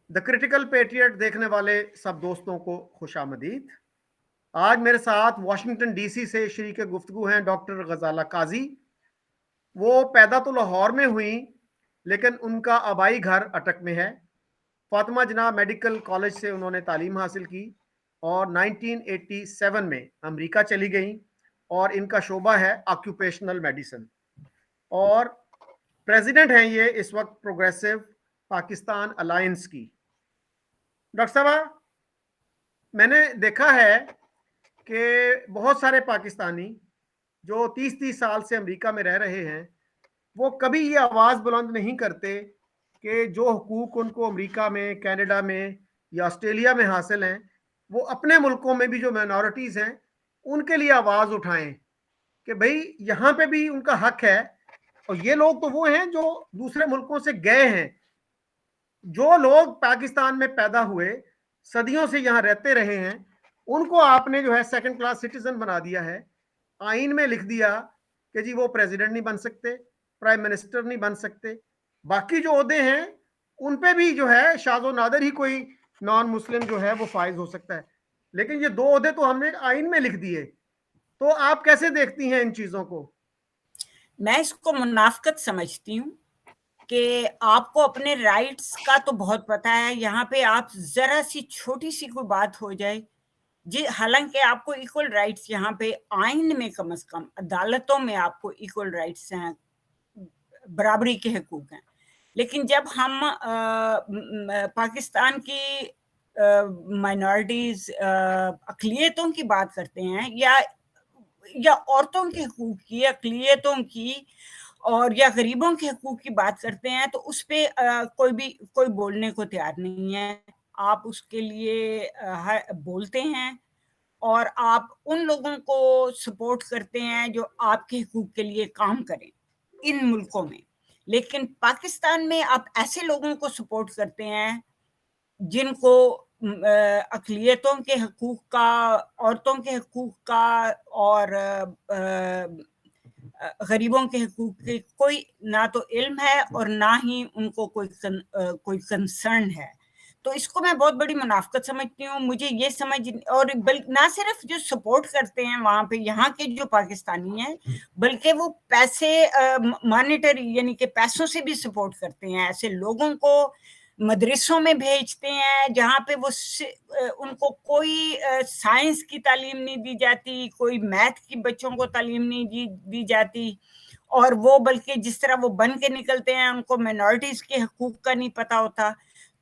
The critical patriot देखने वाले सब दोस्तों को खुशामदीद। आज मेरे साथ वाशिंगटन डीसी से शरीक गुफ्तगू हैं डॉक्टर गजाला काजी। वो पैदा तो लाहौर में हुई, लेकिन उनका आबाई घर अटक में है। फातिमा जिन्ना मेडिकल कॉलेज से उन्होंने तालीम हासिल की और 1987 में अमेरिका चली गई और इनका शोबा है ऑक्यूपेशनल मेडिसिन। और प्रेसिडेंट हैं ये इस वक्त प्रोग्रेसिव पाकिस्तान अलायंस की। डॉक्टर साहब, मैंने देखा है कि बहुत सारे पाकिस्तानी जो 30-30 साल से अमेरिका में रह रहे हैं, वो कभी ये आवाज़ बुलंद नहीं करते कि जो हुकूक उनको अमेरिका में, कनाडा में या ऑस्ट्रेलिया में हासिल हैं, वो अपने मुल्कों में भी जो माइनॉरिटीज़ हैं उनके लिए आवाज़ उठाएं कि भाई यहाँ पे भी उनका हक है। और ये लोग तो वो हैं जो दूसरे मुल्कों से गए हैं। जो लोग पाकिस्तान में पैदा हुए, सदियों से यहाँ रहते रहे हैं, उनको आपने जो है सेकंड क्लास सिटीजन बना दिया है। आइन में लिख दिया कि जी वो प्रेसिडेंट नहीं बन सकते, प्राइम मिनिस्टर नहीं बन सकते। बाकी जो ओहदे हैं उन पे भी जो है शाज़ो नादर ही कोई नॉन मुस्लिम जो है वो फाइज हो सकता है, लेकिन ये दो ओहदे तो हमने आइन में लिख दिए। तो आप कैसे देखती हैं इन चीज़ों को? मैं इसको मुनाफकत समझती हूँ कि आपको अपने राइट्स का तो बहुत पता है। यहाँ पे आप जरा सी छोटी सी कोई बात हो जाए, जी, हालांकि आपको इक्वल राइट्स यहाँ पे आइन में कम से कम अदालतों में आपको इक्वल राइट्स हैं, बराबरी के हकूक हैं। लेकिन जब हम पाकिस्तान की माइनॉरिटीज अक़लियतों की बात करते हैं या औरतों के हकूक की, अक़लियतों की और या गरीबों के हकूक की बात करते हैं, तो उस पे कोई बोलने को तैयार नहीं है। आप उसके लिए बोलते हैं और आप उन लोगों को सपोर्ट करते हैं जो आपके हकूक के लिए काम करें इन मुल्कों में। लेकिन पाकिस्तान में आप ऐसे लोगों को सपोर्ट करते हैं जिनको अक़लियतों के हकूक का, औरतों के हकूक का और गरीबों के हकूक की कोई ना तो इल्म है और ना ही उनको कोई कंसर्न है। तो इसको मैं बहुत बड़ी मुनाफकत समझती हूँ। मुझे ये समझ, और ना सिर्फ जो सपोर्ट करते हैं वहाँ पे यहाँ के जो पाकिस्तानी हैं, बल्कि वो पैसे मॉनेटरी यानी कि पैसों से भी सपोर्ट करते हैं। ऐसे लोगों को मदरसों में भेजते हैं जहाँ पे वो उनको कोई साइंस की तालीम नहीं दी जाती, कोई मैथ की बच्चों को तालीम नहीं दी जाती, और वो बल्कि जिस तरह वो बन के निकलते हैं उनको माइनॉरिटीज के हकूक का नहीं पता होता।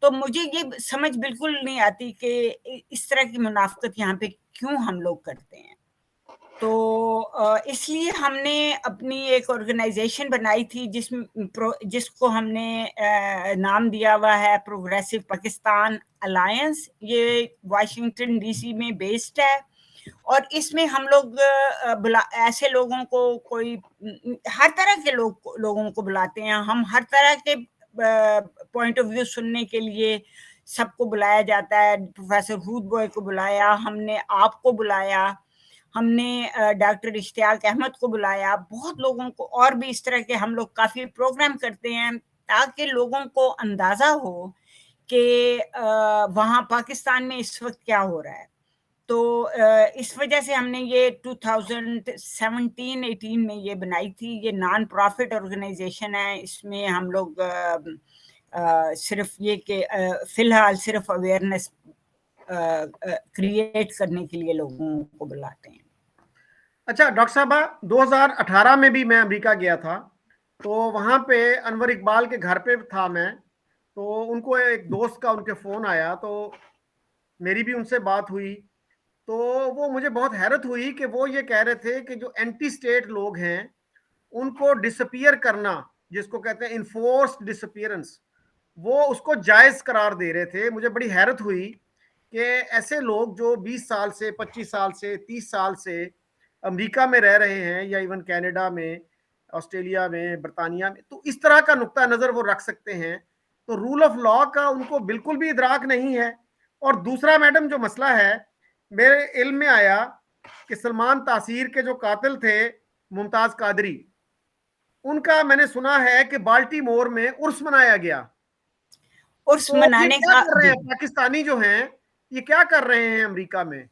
तो मुझे ये समझ बिल्कुल नहीं आती कि इस तरह की मुनाफकत यहाँ पे क्यों हम लोग करते हैं। तो इसलिए हमने अपनी एक ऑर्गेनाइजेशन बनाई थी जिसको हमने नाम दिया हुआ है प्रोग्रेसिव पाकिस्तान अलायंस। ये वाशिंगटन डीसी में बेस्ड है और इसमें हम लोग ऐसे लोगों को, कोई हर तरह के लोगों को बुलाते हैं। हम हर तरह के पॉइंट ऑफ व्यू सुनने के लिए सबको बुलाया जाता है। प्रोफेसर हूद बॉय को बुलाया हमने, आपको बुलाया हमने, डॉक्टर इश्तियाक अहमद को बुलाया, बहुत लोगों को, और भी इस तरह के हम लोग काफ़ी प्रोग्राम करते हैं ताकि लोगों को अंदाज़ा हो कि वहाँ पाकिस्तान में इस वक्त क्या हो रहा है। तो इस वजह से हमने ये 2017-18 में ये बनाई थी। ये नॉन प्रॉफिट ऑर्गेनाइजेशन है। इसमें हम लोग सिर्फ ये कि फ़िलहाल सिर्फ अवेयरनेस क्रिएट करने के लिए लोगों को बुलाते हैं। अच्छा डॉक्टर साहब, 2018 में भी मैं अमेरिका गया था, तो वहाँ पे अनवर इकबाल के घर पे था मैं। तो उनको एक दोस्त का उनके फ़ोन आया, तो मेरी भी उनसे बात हुई। तो वो मुझे बहुत हैरत हुई कि वो ये कह रहे थे कि जो एंटी स्टेट लोग हैं उनको डिसअपियर करना, जिसको कहते हैं इन्फोर्स्ड डिसअपियरेंस, वो उसको जायज़ करार दे रहे थे। मुझे बड़ी हैरत हुई कि ऐसे लोग जो 20 साल से, 25 साल से, 30 साल से अमेरिका में रह रहे हैं या इवन कनाडा में, ऑस्ट्रेलिया में, बरतानिया में, तो इस तरह का नुक्ता नज़र वो रख सकते हैं। तो रूल ऑफ लॉ का उनको बिल्कुल भी इदराक नहीं है। और दूसरा मैडम जो मसला है, मेरे इल्म में आया कि सलमान तासीर के जो कातिल थे मुमताज़ कादरी, उनका मैंने सुना है कि बाल्टीमोर में उर्स मनाया गया। उर्स तो ये मनाने क्या का। कर रहे जी, हैं पाकिस्तानी जो हैं, ये क्या कर रहे हैं अमेरिका में?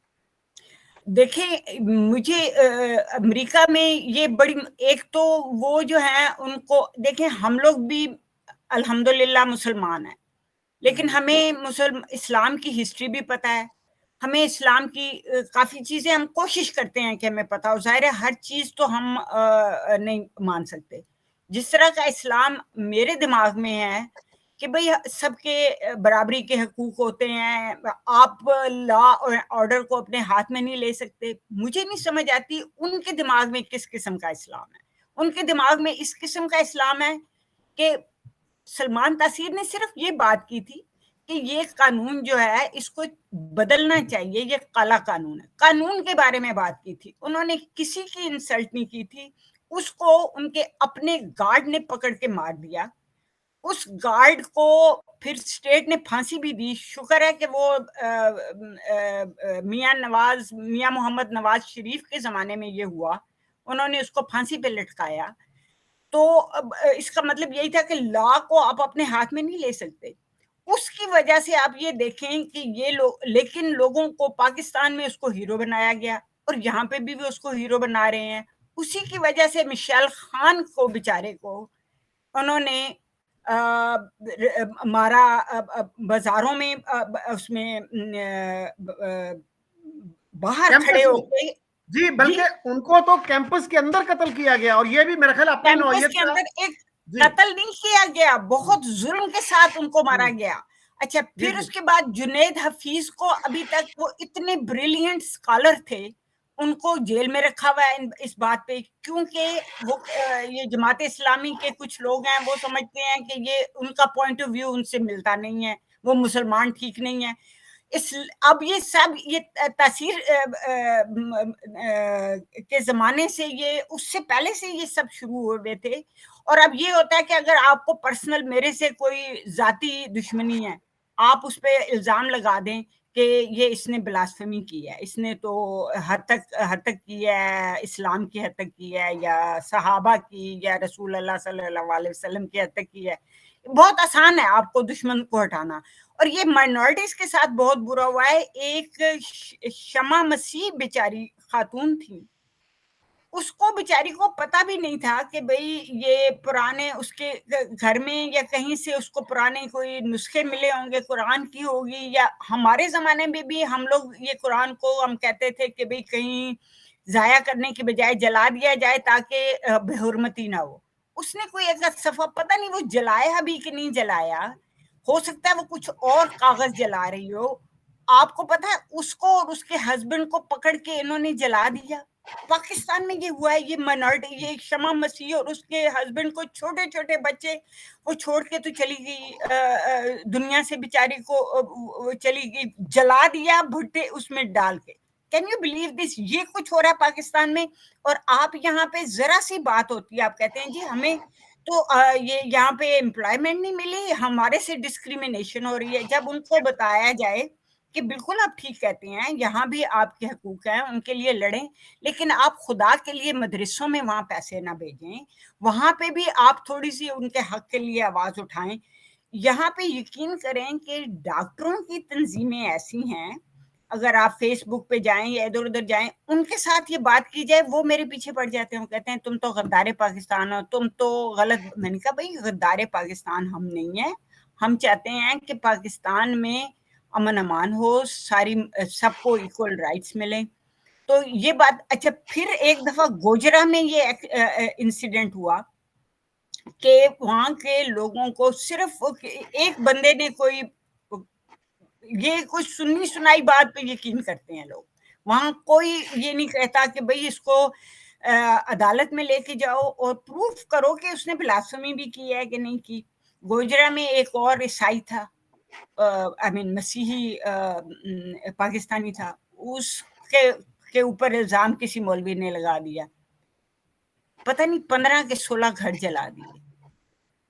देखें मुझे अमेरिका में ये बड़ी, एक तो वो जो है उनको देखें, हम लोग भी अल्हम्दुलिल्लाह मुसलमान हैं, लेकिन हमें इस्लाम की हिस्ट्री भी पता है, हमें इस्लाम की काफ़ी चीज़ें हम कोशिश करते हैं कि हमें पता हो। ज़ाहिर है हर चीज़ तो हम नहीं मान सकते। जिस तरह का इस्लाम मेरे दिमाग में है कि भई सबके बराबरी के हकूक़ होते हैं, आप लॉ और ऑर्डर को अपने हाथ में नहीं ले सकते। मुझे नहीं समझ आती उनके दिमाग में किस किस्म का इस्लाम है। उनके दिमाग में इस किस्म का इस्लाम है कि सलमान तासीर ने सिर्फ ये बात की थी कि ये कानून जो है इसको बदलना चाहिए, ये काला कानून है। कानून के बारे में बात की थी। उन्होंने किसी की इंसल्ट नहीं की थी। उसको उनके अपने गार्ड ने पकड़ के मार दिया। उस गार्ड को फिर स्टेट ने फांसी भी दी। शुक्र है कि वो मियां मोहम्मद नवाज शरीफ के जमाने में ये हुआ, उन्होंने उसको फांसी पे लटकाया। तो अब इसका मतलब यही था कि लॉ को आप अपने हाथ में नहीं ले सकते। उसकी वजह से आप ये देखें कि ये लोग, लेकिन लोगों को पाकिस्तान में उसको हीरो बनाया गया और यहाँ पे भी उसको हीरो बना रहे हैं। उसी की वजह से मिशेल खान को बेचारे को उन्होंने मारा, बाजारों में उसमें बाहर खड़े कैंपस में? होके। जी, जी, बल्कि उनको तो कैंपस के अंदर कत्ल किया गया, और ये भी मेरे ख्याल अपनी कैंपस नौइयत के का। अंदर एक जी। कत्ल नहीं किया गया, हम्म, बहुत जुल्म के साथ उनको मारा हम्म, गया। अच्छा, जी फिर जी। उसके बाद जुनैद हफीज को, अभी तक वो इतने ब्रिलियंट स्कॉलर थे, उनको जेल में रखा हुआ है इस बात पे, क्योंकि वो ये जमात इस्लामी के कुछ लोग हैं, वो समझते हैं कि ये उनका पॉइंट ऑफ व्यू उनसे मिलता नहीं है, वो मुसलमान ठीक नहीं है। इस अब ये सब ये तासीर के ज़माने से, ये उससे पहले से ये सब शुरू हुए थे। और अब ये होता है कि अगर आपको पर्सनल मेरे से कोई ज़ाती दुश्मनी है, आप उस पे इल्ज़ाम लगा दें कि ये इसने ब्लास्फेमी की है, इसने तो हद तक की है, इस्लाम की हद तक की है, या सहाबा की, या रसूल अल्लाह सल्लल्लाहु अलैहि वसल्लम की हद तक की है। बहुत आसान है आपको दुश्मन को हटाना। और ये माइनॉरिटीज के साथ बहुत बुरा हुआ है। एक शमा मसीह बेचारी खातून थी, उसको बेचारी को पता भी नहीं था कि भाई ये पुराने उसके घर में या कहीं से उसको पुराने कोई नुस्खे मिले होंगे, कुरान की होगी, या हमारे जमाने में भी हम लोग ये कुरान को हम कहते थे कि भाई कहीं जाया करने की बजाय जला दिया जाए ताकि बेहुरमती ना हो। उसने कोई एक सफा, पता नहीं वो जलाया भी कि नहीं जलाया, हो सकता है वो कुछ और कागज जला रही हो। आपको पता है उसको और उसके हस्बैंड को पकड़ के इन्होंने जला दिया। पाकिस्तान में ये हुआ है। ये माइनॉरिटी, ये शमा मसीह और उसके हस्बैंड को, छोटे छोटे बच्चे, वो छोड़ के तो चली गई दुनिया से बेचारी को, चली गई, जला दिया भुट्टे उसमें डाल के। Can you believe this? ये कुछ हो रहा है पाकिस्तान में। और आप यहाँ पे जरा सी बात होती है, आप कहते हैं जी हमें तो ये यहाँ पे एम्प्लॉयमेंट नहीं मिली, हमारे से डिस्क्रिमिनेशन हो रही है। जब उनको बताया जाए कि बिल्कुल आप ठीक कहते हैं, यहाँ भी आपके हकूक हैं, उनके लिए लड़ें, लेकिन आप खुदा के लिए मदरसों में वहाँ पैसे ना भेजें, वहाँ पे भी आप थोड़ी सी उनके हक के लिए आवाज उठाएं। यहाँ पे यकीन करें कि डॉक्टरों की तंजीमें ऐसी हैं, अगर आप फेसबुक पे जाएं या इधर उधर जाएं, उनके साथ ये बात की जाए, वो मेरे पीछे पड़ जाते हैं, कहते हैं तुम तो गद्दार पाकिस्तान हो, तुम तो गलत। मैंने कहा भाई गद्दार पाकिस्तान हम नहीं है, हम चाहते हैं कि पाकिस्तान में अमन अमान हो, सारी सबको इक्वल राइट्स मिले। तो ये बात। अच्छा, फिर एक दफा गोजरा में ये इंसिडेंट हुआ कि वहां के लोगों को सिर्फ एक बंदे ने कोई, ये कुछ सुनी सुनाई बात पे यकीन करते हैं लोग, वहां कोई ये नहीं कहता कि भाई इसको अदालत में लेके जाओ और प्रूफ करो कि उसने ब्लास्फेमी भी की है कि नहीं की। गोजरा में एक और ईसाई था, आई मीन मसीही पाकिस्तानी था, उसके के ऊपर इल्जाम किसी मौलवी ने लगा दिया, पता नहीं 15 के 16 घर जला दिए।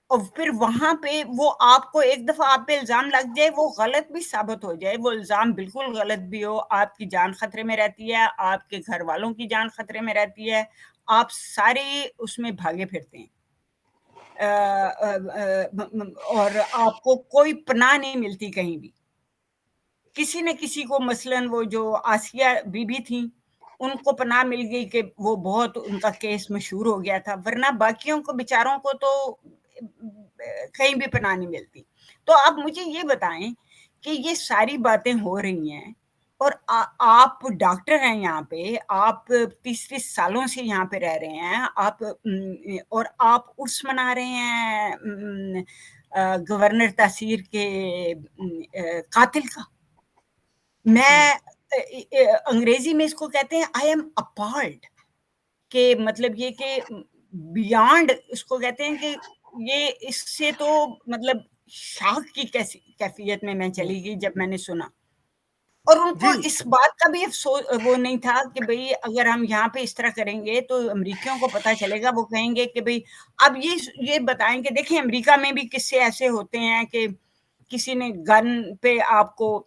और फिर वहां पे वो आपको एक दफा आप पे इल्जाम लग जाए, वो गलत भी साबित हो जाए, वो इल्जाम बिल्कुल गलत भी हो, आपकी जान खतरे में रहती है, आपके घर वालों की जान खतरे में रहती है, आप सारे उसमें भागे फिरते हैं। اور آپ کو کوئی پناہ نہیں ملتی کہیں بھی. کسی نے کسی کو مثلاً وہ جو آسیہ بی بی تھیں ان کو پناہ مل گئی کہ وہ بہت ان کا کیس مشہور ہو گیا تھا, ورنہ باقیوں کو بیچاروں کو تو کہیں بھی پناہ نہیں ملتی. تو آپ مجھے یہ بتائیں کہ یہ ساری باتیں ہو رہی ہیں اور آپ ڈاکٹر ہیں یہاں پہ, آپ 30 سالوں سے یہاں پہ رہ رہے ہیں, آپ اور آپ عرس منا رہے ہیں گورنر تاثیر کے قاتل کا. میں انگریزی میں اس کو کہتے ہیں آئی ایم اپالڈ, کہ مطلب یہ کہ بیانڈ اس کو کہتے ہیں کہ یہ اس سے تو مطلب شاک کی کیفیت میں چلی گئی جب میں نے سنا. اور ان کو جی اس بات کا بھی افسوس وہ نہیں تھا کہ بھئی اگر ہم یہاں پہ اس طرح کریں گے تو امریکیوں کو پتہ چلے گا, وہ کہیں گے کہ بھئی اب یہ بتائیں کہ دیکھیں امریکہ میں بھی قصے ایسے ہوتے ہیں کہ کسی نے گن پہ آپ کو,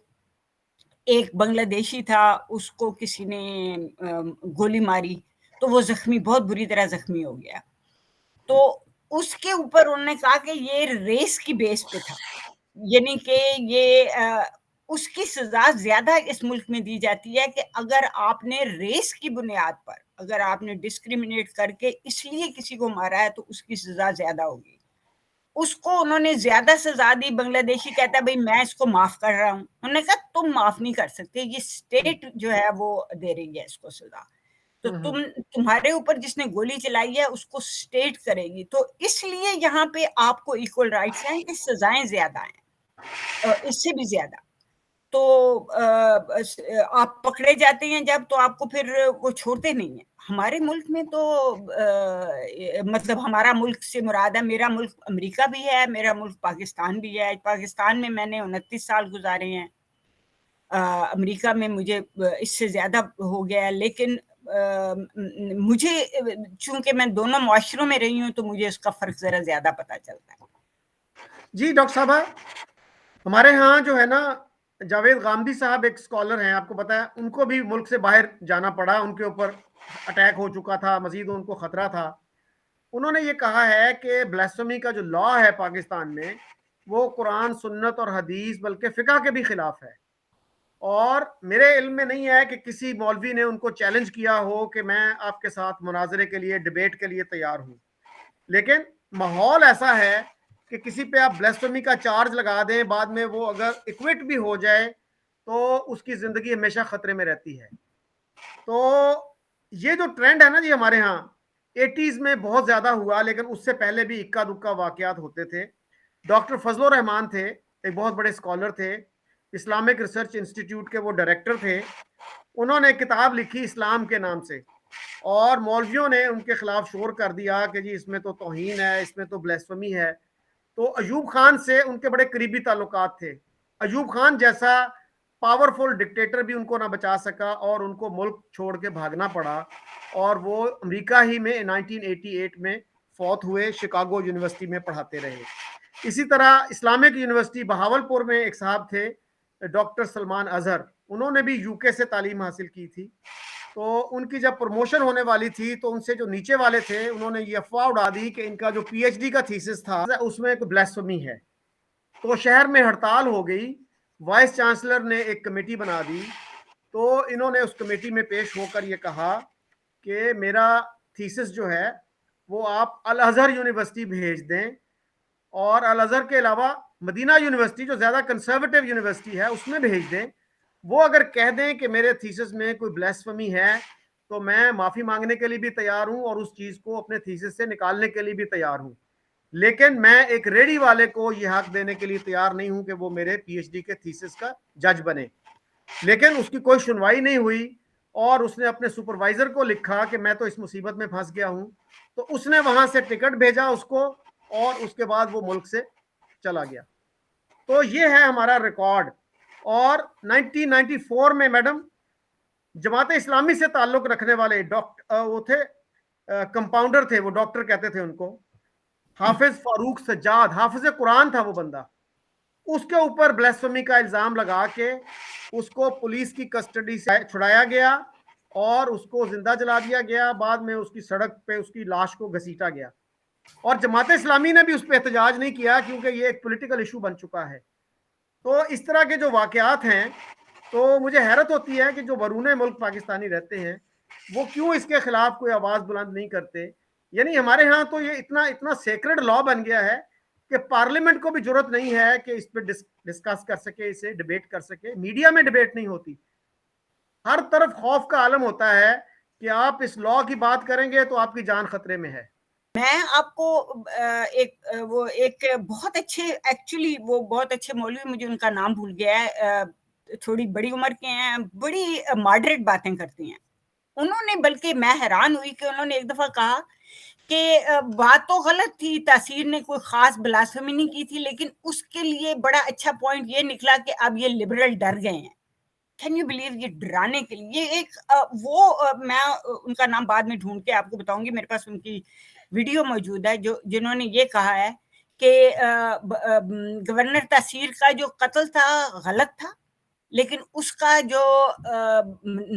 ایک بنگلہ دیشی تھا اس کو کسی نے گولی ماری تو وہ زخمی, بہت بری طرح زخمی ہو گیا. تو اس کے اوپر انہوں نے کہا کہ یہ ریس کی بیس پہ تھا, یعنی کہ یہ اس کی سزا زیادہ اس ملک میں دی جاتی ہے کہ اگر آپ نے ریس کی بنیاد پر, اگر آپ نے ڈسکریمنیٹ کر کے اس لیے کسی کو مارا ہے تو اس کی سزا زیادہ ہوگی. اس کو انہوں نے زیادہ سزا دی. بنگلہ دیشی کہتا ہے بھئی میں اس کو معاف کر رہا ہوں. انہوں نے کہا تم معاف نہیں کر سکتے, یہ اسٹیٹ جو ہے وہ دے رہی ہے اس کو سزا, تو تمہارے اوپر جس نے گولی چلائی ہے اس کو اسٹیٹ کرے گی. تو اس لیے یہاں پہ آپ کو ایکول رائٹس ہیں کہ سزائیں زیادہ ہیں, اس سے بھی زیادہ. تو آپ پکڑے جاتے ہیں جب, تو آپ کو پھر وہ چھوڑتے نہیں ہیں. ہمارے ملک میں تو مطلب ہمارا ملک سے مراد ہے, میرا ملک امریکہ بھی ہے, میرا ملک پاکستان بھی ہے. پاکستان میں میں نے 29 سال گزارے ہیں, امریکہ میں مجھے اس سے زیادہ ہو گیا ہے, لیکن مجھے چونکہ میں دونوں معاشروں میں رہی ہوں تو مجھے اس کا فرق ذرا زیادہ پتہ چلتا ہے. جی ڈاکٹر صاحبہ, ہمارے ہاں جو ہے نا جاوید غامدی صاحب ایک اسکالر ہیں, آپ کو پتا ہے ان کو بھی ملک سے باہر جانا پڑا, ان کے اوپر اٹیک ہو چکا تھا, مزید ان کو خطرہ تھا. انہوں نے یہ کہا ہے کہ بلاسفیمی کا جو لا ہے پاکستان میں وہ قرآن سنت اور حدیث بلکہ فقہ کے بھی خلاف ہے. اور میرے علم میں نہیں ہے کہ کسی مولوی نے ان کو چیلنج کیا ہو کہ میں آپ کے ساتھ مناظرے کے لیے, ڈیبیٹ کے لیے تیار ہوں. لیکن ماحول ایسا ہے کہ کسی پہ آپ بلاسفیمی کا چارج لگا دیں, بعد میں وہ اگر ایکوٹ بھی ہو جائے تو اس کی زندگی ہمیشہ خطرے میں رہتی ہے. تو یہ جو ٹرینڈ ہے نا جی ہمارے ہاں 80s میں بہت زیادہ ہوا, لیکن اس سے پہلے بھی اکا دکا واقعات ہوتے تھے. ڈاکٹر فضل الرحمان تھے, ایک بہت بڑے اسکالر تھے, اسلامک ریسرچ انسٹیٹیوٹ کے وہ ڈائریکٹر تھے. انہوں نے کتاب لکھی اسلام کے نام سے, اور مولویوں نے ان کے خلاف شور کر دیا کہ جی اس میں تو توہین ہے, اس میں تو بلاسفیمی ہے. تو ایوب خان سے ان کے بڑے قریبی تعلقات تھے. ایوب خان جیسا پاورفل ڈکٹیٹر بھی ان کو نہ بچا سکا اور ان کو ملک چھوڑ کے بھاگنا پڑا, اور وہ امریکہ ہی میں 1988 میں فوت ہوئے, شکاگو یونیورسٹی میں پڑھاتے رہے. اسی طرح اسلامک یونیورسٹی بہاولپور میں ایک صاحب تھے ڈاکٹر سلمان اظہر, انہوں نے بھی یو کے سے تعلیم حاصل کی تھی. تو ان کی جب پروموشن ہونے والی تھی تو ان سے جو نیچے والے تھے انہوں نے یہ افواہ اڑا دی کہ ان کا جو پی ایچ ڈی کا تھیسس تھا اس میں ایک بلاسفیمی ہے. تو شہر میں ہڑتال ہو گئی, وائس چانسلر نے ایک کمیٹی بنا دی. تو انہوں نے اس کمیٹی میں پیش ہو کر یہ کہا کہ میرا تھیسس جو ہے وہ آپ الازہر یونیورسٹی بھیج دیں, اور الازہر کے علاوہ مدینہ یونیورسٹی جو زیادہ کنسرویٹو یونیورسٹی ہے اس میں بھیج دیں. وہ اگر کہہ دیں کہ میرے تھیسس میں کوئی بلاسفیمی ہے تو میں معافی مانگنے کے لیے بھی تیار ہوں اور اس چیز کو اپنے تھیسس سے نکالنے کے لیے بھی تیار ہوں. لیکن میں ایک ریڈی والے کو یہ حق دینے کے لیے تیار نہیں ہوں کہ وہ میرے پی ایچ ڈی کے تھیسس کا جج بنے. لیکن اس کی کوئی سنوائی نہیں ہوئی, اور اس نے اپنے سپروائزر کو لکھا کہ میں تو اس مصیبت میں پھنس گیا ہوں. تو اس نے وہاں سے ٹکٹ بھیجا اس کو, اور اس کے بعد وہ ملک سے چلا گیا. تو یہ ہے ہمارا ریکارڈ. اور 1994 میں میڈم جماعت اسلامی سے تعلق رکھنے والے ڈاکٹر وہ تھے, کمپاؤنڈر تھے, وہ ڈاکٹر کہتے تھے ان کو, حافظ فاروق سجاد, حافظ قرآن تھا وہ بندہ. اس کے اوپر بلاسفیمی کا الزام لگا کے اس کو پولیس کی کسٹڈی سے چھڑایا گیا اور اس کو زندہ جلا دیا گیا. بعد میں اس کی سڑک پہ اس کی لاش کو گھسیٹا گیا. اور جماعت اسلامی نے بھی اس پہ احتجاج نہیں کیا کیونکہ یہ ایک پولیٹیکل ایشو بن چکا ہے. تو اس طرح کے جو واقعات ہیں تو مجھے حیرت ہوتی ہے کہ جو بیرون ملک پاکستانی رہتے ہیں وہ کیوں اس کے خلاف کوئی آواز بلند نہیں کرتے. یعنی ہمارے ہاں تو یہ اتنا سیکرڈ لا بن گیا ہے کہ پارلیمنٹ کو بھی ضرورت نہیں ہے کہ اس پہ ڈسکس کر سکے, اسے ڈیبیٹ کر سکے. میڈیا میں ڈیبیٹ نہیں ہوتی, ہر طرف خوف کا عالم ہوتا ہے کہ آپ اس لا کی بات کریں گے تو آپ کی جان خطرے میں ہے. میں آپ کو ایک بہت اچھے, ایکچولی وہ بہت اچھے مولوی, مجھے ان کا نام بھول گیا ہے, تھوڑی بڑی عمر کے ہیں, بڑی ماڈریٹ باتیں کرتی ہیں. انہوں نے, بلکہ میں حیران ہوئی کہ انہوں نے ایک دفعہ کہا کہ بات تو غلط تھی, تاثیر نے کوئی خاص بلاسفمی نہیں کی تھی, لیکن اس کے لیے بڑا اچھا پوائنٹ یہ نکلا کہ اب یہ لبرل ڈر گئے ہیں. کین یو بلیو, یہ ڈرانے کے لیے ایک میں ان کا نام بعد میں ڈھونڈ کے آپ کو بتاؤں گی, میرے پاس ان کی ویڈیو موجود ہے جنہوں نے یہ کہا ہے کہ گورنر تاثیر کا جو قتل تھا غلط تھا, لیکن اس کا جو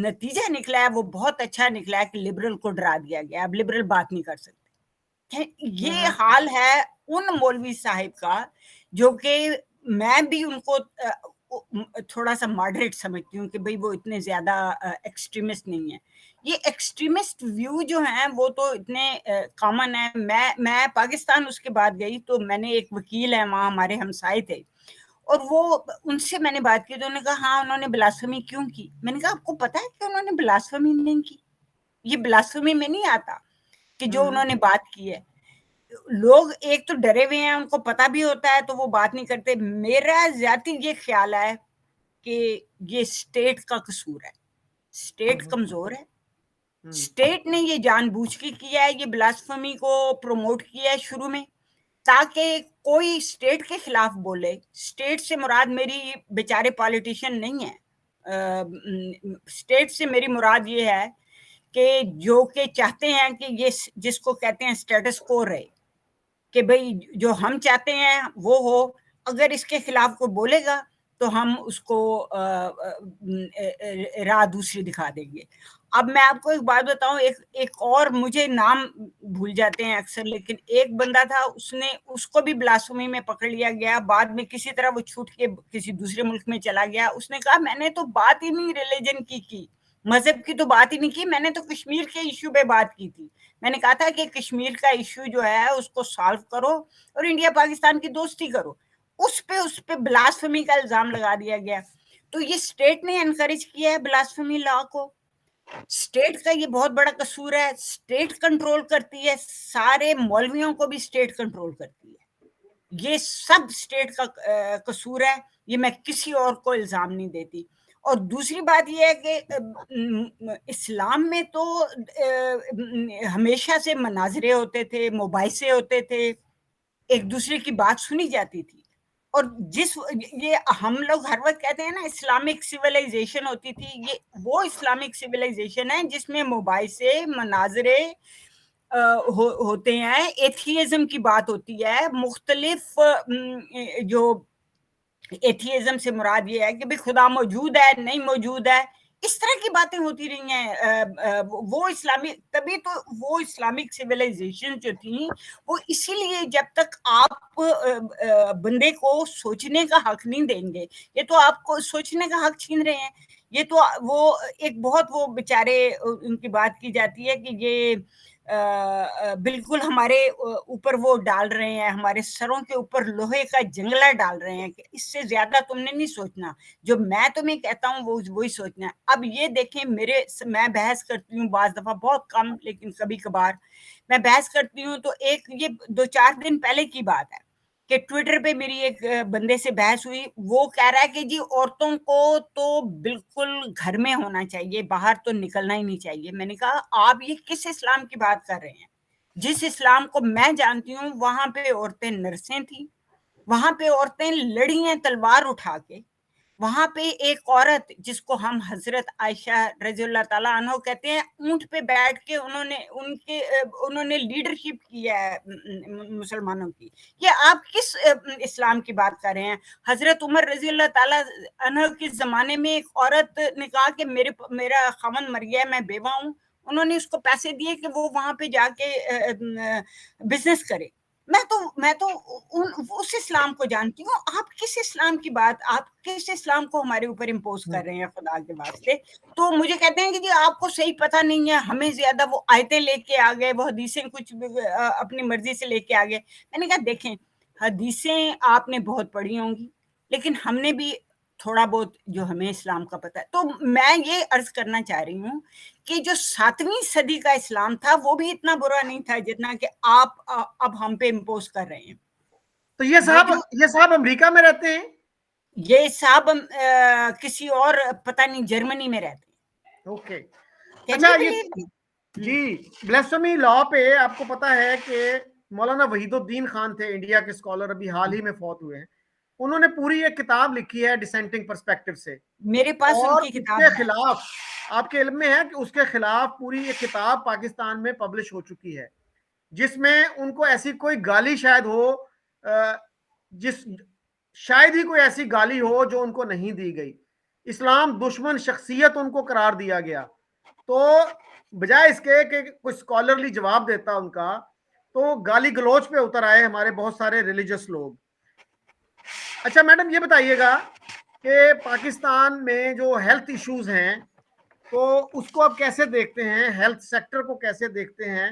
نتیجہ نکلا ہے وہ بہت اچھا نکلا ہے کہ لبرل کو ڈرا دیا گیا, اب لبرل بات نہیں کر سکتے. یہ حال ہے ان مولوی صاحب کا جو کہ میں بھی ان کو تھوڑا سا ماڈریٹ سمجھتی ہوں کہ بھئی وہ اتنے زیادہ ایکسٹریمسٹ نہیں ہیں. یہ ایکسٹریمسٹ ویو جو ہیں وہ تو اتنے کامن ہے. میں پاکستان اس کے بعد گئی تو میں نے, ایک وکیل ہے وہاں, ہمارے ہمسائے تھے, اور وہ ان سے میں نے بات کی تو انہوں نے کہا ہاں انہوں نے بلاسفمی کیوں کی. میں نے کہا آپ کو پتا ہے کہ انہوں نے بلاسفمی نہیں کی, یہ بلاسفمی میں نہیں آتا کہ جو انہوں نے بات کی ہے. لوگ ایک تو ڈرے ہوئے ہیں, ان کو پتا بھی ہوتا ہے تو وہ بات نہیں کرتے. میرا ذاتی یہ خیال ہے کہ یہ اسٹیٹ کا قصور ہے, اسٹیٹ کمزور ہے. اسٹیٹ نے یہ جان بوجھ کے کیا ہے, یہ بلاسفمی کو پروموٹ کیا ہے شروع میں, تاکہ کوئی اسٹیٹ کے خلاف بولے. اسٹیٹ سے مراد میری بیچارے پالیٹیشین نہیں ہے, اسٹیٹ سے میری مراد یہ ہے کہ جو کہ چاہتے ہیں کہ یہ جس کو کہتے ہیں اسٹیٹس کو رہے, کہ بھئی جو ہم چاہتے ہیں وہ ہو, اگر اس کے خلاف کوئی بولے گا تو ہم اس کو راہ دوسری دکھا دیں گے. اب میں آپ کو ایک بات بتاؤں, ایک اور, مجھے نام بھول جاتے ہیں اکثر, لیکن ایک بندہ تھا, اس کو بھی بلاسفمی میں پکڑ لیا گیا. بعد میں کسی طرح وہ چھوٹ کے کسی دوسرے ملک میں چلا گیا. اس نے کہا میں نے تو بات ہی نہیں ریلیجن کی, مذہب کی تو بات ہی نہیں کی, میں نے تو کشمیر کے ایشو پہ بات کی تھی. میں نے کہا تھا کہ کشمیر کا ایشو جو ہے اس کو سالو کرو اور انڈیا پاکستان کی دوستی کرو. اس پہ بلاسفمی کا الزام لگا دیا گیا. تو یہ اسٹیٹ نے انکریج کیا ہے بلاسفمی لا کو. اسٹیٹ کا یہ بہت بڑا قصور ہے. اسٹیٹ کنٹرول کرتی ہے, سارے مولویوں کو بھی اسٹیٹ کنٹرول کرتی ہے. یہ سب اسٹیٹ کا قصور ہے, یہ میں کسی اور کو الزام نہیں دیتی. اور دوسری بات یہ ہے کہ اسلام میں تو ہمیشہ سے مناظرے ہوتے تھے, مباحثے ہوتے تھے, ایک دوسرے کی بات سنی جاتی تھی. اور یہ ہم لوگ ہر وقت کہتے ہیں نا اسلامک سویلائزیشن ہوتی تھی, یہ وہ اسلامک سویلائزیشن ہے جس میں مباحثے, مناظرے ہوتے ہیں, ایتھیزم کی بات ہوتی ہے, مختلف جو ایتھیزم سے مراد یہ ہے کہ بھی خدا موجود ہے نہیں موجود ہے, اس طرح کی باتیں ہوتی رہی ہیں. وہ اسلامی, تبھی تو وہ اسلامک سویلائزیشن جو تھی وہ اسی لیے, جب تک آپ بندے کو سوچنے کا حق نہیں دیں گے, یہ تو آپ کو سوچنے کا حق چھین رہے ہیں. یہ تو وہ ایک بہت, وہ بیچارے ان کی بات کی جاتی ہے کہ یہ بالکل ہمارے اوپر وہ ڈال رہے ہیں, ہمارے سروں کے اوپر لوہے کا جنگلہ ڈال رہے ہیں کہ اس سے زیادہ تم نے نہیں سوچنا, جو میں تمہیں کہتا ہوں وہی سوچنا ہے. اب یہ دیکھیں, میں بحث کرتی ہوں بعض دفعہ, بہت کم لیکن کبھی کبھار میں بحث کرتی ہوں, تو ایک یہ 2-4 دن پہلے کی بات ہے کہ ٹویٹر پہ میری ایک بندے سے بحث ہوئی. وہ کہہ رہا ہے کہ جی عورتوں کو تو بالکل گھر میں ہونا چاہیے, باہر تو نکلنا ہی نہیں چاہیے. میں نے کہا آپ یہ کس اسلام کی بات کر رہے ہیں؟ جس اسلام کو میں جانتی ہوں وہاں پہ عورتیں نرسیں تھیں, وہاں پہ عورتیں لڑی ہیں تلوار اٹھا کے. وہاں پہ ایک عورت جس کو ہم حضرت عائشہ رضی اللہ تعالیٰ عنہ کہتے ہیں, اونٹ پہ بیٹھ کے انہوں نے لیڈرشپ کی ہے مسلمانوں کی. یہ آپ کس اسلام کی بات کر رہے ہیں؟ حضرت عمر رضی اللہ تعالیٰ عنہ کے زمانے میں ایک عورت نے کہا کہ میرا خاوند مر گیا ہے, میں بیوہ ہوں. उन्होंने उसको पैसे दिए कि वो वहां पे जाके बिजनेस करे। मैं तो उस इस्लाम को जानती हूँ। आप किस इस्लाम की बात, आप किस इस्लाम को हमारे ऊपर इम्पोज कर रहे हैं खुदा के वास्ते? तो मुझे कहते हैं कि जी आपको सही पता नहीं है, हमें ज्यादा वो आयतें लेके आ गए, वो हदीसें कुछ अपनी मर्जी से लेके आ गए। मैंने कहा देखें, हदीसें आपने बहुत पढ़ी होंगी, लेकिन हमने भी थोड़ा बहुत जो हमें इस्लाम का पता है। तो मैं ये अर्ज करना चाह रही हूँ कि जो 7वीं सदी का इस्लाम था वो भी इतना बुरा नहीं था जितना कि आप अब हम पे इम्पोज कर रहे हैं। तो ये साहब अमेरिका में रहते हैं? ये साहब किसी और पता नहीं जर्मनी में रहते हैं। ओके। Can अच्छा, you ये believe? जी, ब्लेसफेमी लॉ पे आपको पता है कि मौलाना वहीदुद्दीन खान थे, इंडिया के स्कॉलर, अभी हाल ही में फौत हुए हैं। उन्होंने पूरी एक किताब लिखी है डिसेंटिंग पर्सपेक्टिव से, मेरे पास और उनकी किताब उसके है। खिलाफ, आपके इल्म में है कि उसके खिलाफ पूरी एक किताब पाकिस्तान में पब्लिश हो चुकी है, जिसमें उनको ऐसी कोई गाली शायद हो, जिस शायद ही कोई ऐसी गाली हो जो उनको नहीं दी गई। इस्लाम दुश्मन शख्सियत उनको करार दिया गया। तो बजाय इसके कि कोई स्कॉलरली जवाब देता उनका, तो गाली गलोच पे उतर आए हमारे बहुत सारे रिलीजियस लोग। अच्छा मैडम, ये बताइएगा कि पाकिस्तान में जो हेल्थ इश्यूज हैं, तो उसको आप कैसे देखते हैं? हेल्थ सेक्टर को कैसे देखते हैं?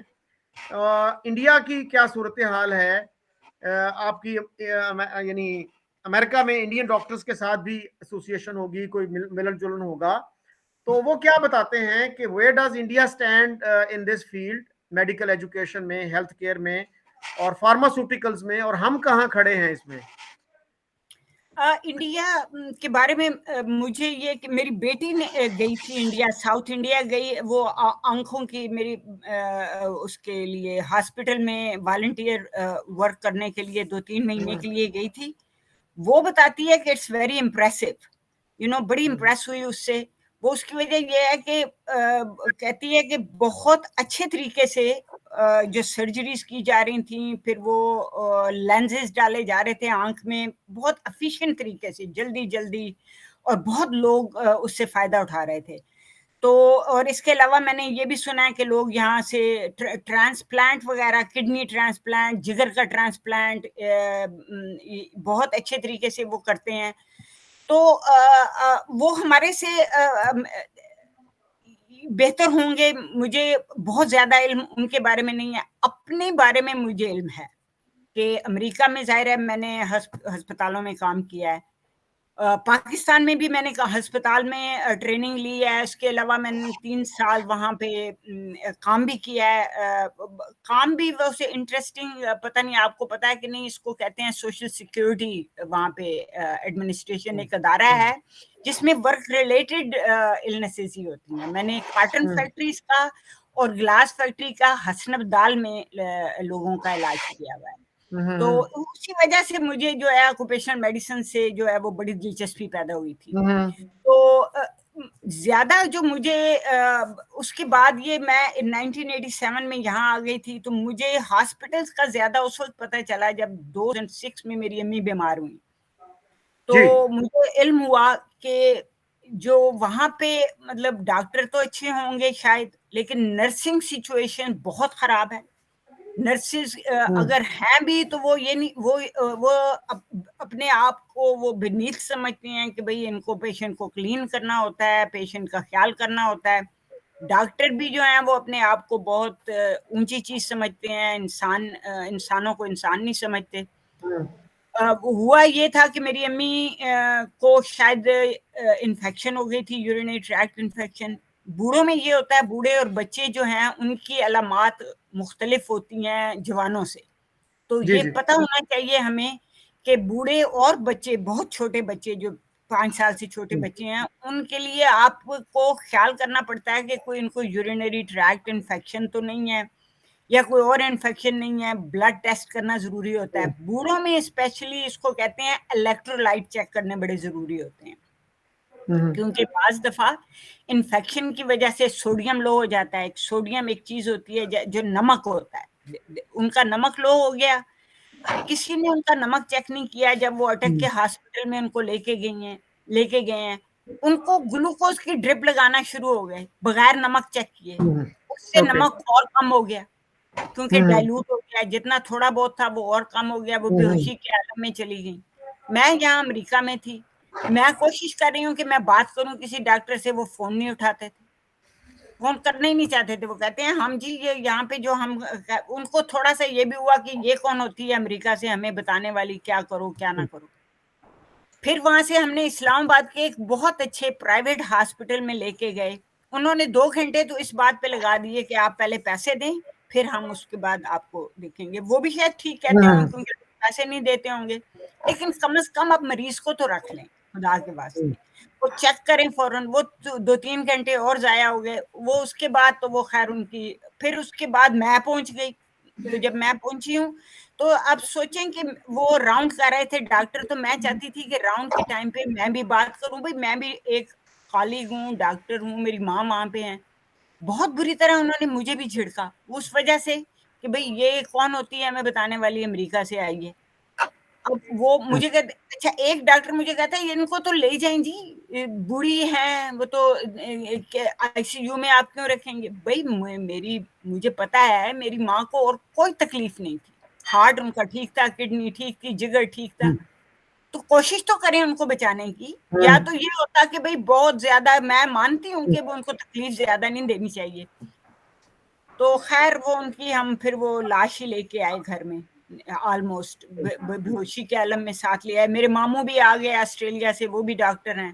इंडिया की क्या सूरत हाल है? आपकी यानी अमेरिका में इंडियन डॉक्टर्स के साथ भी एसोसिएशन होगी, कोई मिलन जुलन होगा, तो वो क्या बताते हैं कि where does India stand in this field, medical education में, हेल्थ केयर में और फार्मास्यूटिकल्स में, और हम कहाँ खड़े हैं इसमें? इंडिया के बारे में मुझे ये कि मेरी बेटी ने गई थी इंडिया, साउथ इंडिया गई, वो आंखों की मेरी उसके लिए हॉस्पिटल में वॉलंटियर वर्क करने के लिए 2-3 महीने के लिए गई थी। वो बताती है कि इट्स वेरी इम्प्रेसिव, बड़ी इम्प्रेस हुई उससे। वो उसकी वजह ये है कि कहती है कि बहुत अच्छे तरीके से जो सर्जरीज की जा रही थी, फिर वो लेंसेज डाले जा रहे थे आंख में, बहुत एफिशिएंट तरीके से, जल्दी जल्दी, और बहुत लोग उससे फायदा उठा रहे थे। तो और इसके अलावा मैंने ये भी सुना है कि लोग यहाँ से ट्रांसप्लांट वगैरह, किडनी ट्रांसप्लांट, जिगर का ट्रांसप्लांट बहुत अच्छे तरीके से वो करते हैं। तो वो हमारे से बेहतर होंगे। मुझे बहुत ज्यादा इल्म उनके बारे में नहीं है, अपने बारे में मुझे इल्म है कि अमेरिका में जाहिर है मैंने अस्पतालों में काम किया है, पाकिस्तान में भी मैंने अस्पताल में ट्रेनिंग ली है। इसके अलावा मैंने 3 साल वहाँ पे काम भी किया है। काम भी वैसे इंटरेस्टिंग, पता नहीं आपको पता है कि नहीं, इसको कहते हैं सोशल सिक्योरिटी। वहाँ पे एडमिनिस्ट्रेशन एक अदारा है जिसमें वर्क रिलेटेड इलनेसेस ही होती हैं। मैंने कार्टन फैक्ट्रीज का और ग्लास फैक्ट्री का हसन अब्दाल में लोगों का इलाज किया हुआ है। तो उसी वजह से मुझे जो है ऑक्यूपेशनल मेडिसिन से जो है वो बड़ी दिलचस्पी पैदा हुई थी। तो ज्यादा जो मुझे उसके बाद ये मैं 1987 में यहाँ आ गई थी, तो मुझे हॉस्पिटल्स का ज्यादा उस वक्त पता चला जब 2006 में मेरी अम्मी बीमार हुई। तो मुझे इल्म हुआ कि जो वहां पे मतलब डॉक्टर तो अच्छे होंगे शायद, लेकिन नर्सिंग सिचुएशन बहुत खराब है। नर्सेज अगर हैं भी तो वो ये नहीं, वो अपने आप को वो बेनीथ समझते हैं कि भाई इनको पेशेंट को क्लीन करना होता है, पेशेंट का ख्याल करना होता है। डॉक्टर भी जो हैं वो अपने आप को बहुत ऊंची चीज समझते हैं, इंसानों को इंसान नहीं समझते। हुआ ये था कि मेरी अम्मी को शायद इन्फेक्शन हो गई थी, यूरिनरी ट्रैक्ट इन्फेक्शन। बूढ़ों में ये होता है, बूढ़े और बच्चे जो हैं उनकी अलामात मुख्तलिफ होती हैं जवानों से। तो ये पता होना चाहिए हमें कि बूढ़े और बच्चे, बहुत छोटे बच्चे जो 5 साल से छोटे बच्चे हैं, उनके लिए आपको ख्याल करना पड़ता है कि कोई इनको यूरिनरी ट्रैक्ट इन्फेक्शन तो नहीं है या कोई और इन्फेक्शन नहीं है। ब्लड टेस्ट करना जरूरी होता है बूढ़ों में, स्पेशली इसको कहते हैं इलेक्ट्रोलाइट चेक करने बड़े जरूरी होते हैं, क्योंकि बाज दफा इन्फेक्शन की वजह से सोडियम लो हो जाता है। सोडियम एक चीज होती है जो नमक होता है, उनका नमक लो हो गया, किसी ने उनका नमक चेक नहीं किया। जब वो अटक के हॉस्पिटल में उनको लेके गए हैं, उनको ग्लूकोज की ड्रिप लगाना शुरू हो गए बगैर नमक चेक किए। اس سے نمک اور کم ہو گیا کیونکہ ڈائلوٹ ہو گیا, جتنا تھوڑا بہت تھا وہ اور کم ہو گیا, وہ بے ہوشی کے عالم میں چلی گئی. میں یہاں امریکہ میں تھی, میں کوشش کر رہی ہوں کہ میں بات کروں کسی ڈاکٹر سے, وہ فون نہیں اٹھاتے تھے, فون کرنا ہی نہیں چاہتے تھے. وہ کہتے ہیں ہم جی یہ یہاں پہ جو ہم, ان کو تھوڑا سا یہ بھی ہوا کہ یہ کون ہوتی ہے امریکہ سے ہمیں بتانے والی کیا کرو کیا نہ کرو. پھر وہاں سے ہم نے اسلام آباد کے ایک بہت اچھے پرائیویٹ ہاسپٹل میں لے کے گئے. انہوں نے 2 گھنٹے تو اس بات پہ لگا دیے کہ آپ پہلے پیسے دیں پھر ہم اس کے بعد آپ کو دیکھیں گے. وہ بھی شاید ٹھیک کہتے ہوں کیونکہ پیسے نہیں دیتے ہوں گے, لیکن کم از کم اب مریض کو تو رکھ لیں خدا کے واسطے, وہ چیک کریں فوراً. وہ 2-3 گھنٹے اور ضائع ہو گئے. وہ اس کے بعد تو وہ خیر ان کی, پھر اس کے بعد میں پہنچ گئی. تو جب میں پہنچی ہوں تو اب سوچیں کہ وہ راؤنڈ کر رہے تھے ڈاکٹر, تو میں چاہتی تھی کہ راؤنڈ کے ٹائم پہ میں بھی بات کروں. بھائی میں بھی ایک خالی ہوں, ڈاکٹر ہوں, میری ماں وہاں پہ ہیں. بہت بری طرح انہوں نے مجھے بھی جھڑکا اس وجہ سے کہ بھئی یہ کون ہوتی ہے ہمیں بتانے والی, امریکہ سے آئی ہے. اب وہ مجھے کہتے, اچھا ایک ڈاکٹر مجھے کہتا ہے ان کو تو لے جائیں جی, بوڑھی ہیں وہ تو آئی سی یو میں آپ کیوں رکھیں گے. بھائی مجھے پتا ہے میری ماں کو اور کوئی تکلیف نہیں تھی, ہارٹ ان کا ٹھیک تھا, کڈنی ٹھیک تھی, جگر ٹھیک تھا, تو کوشش تو کریں ان کو بچانے کی. یا تو یہ ہوتا کہ بھئی بہت زیادہ, میں مانتی ہوں کہ وہ ان کو تکلیف زیادہ نہیں دینی چاہیے. تو خیر وہ ان کی ہم پھر وہ لاش ہی لے کے آئے گھر میں, آلموسٹ بے ہوشی کے عالم میں ساتھ لے آئے. میرے ماموں بھی آ گئے آسٹریلیا سے, وہ بھی ڈاکٹر ہیں.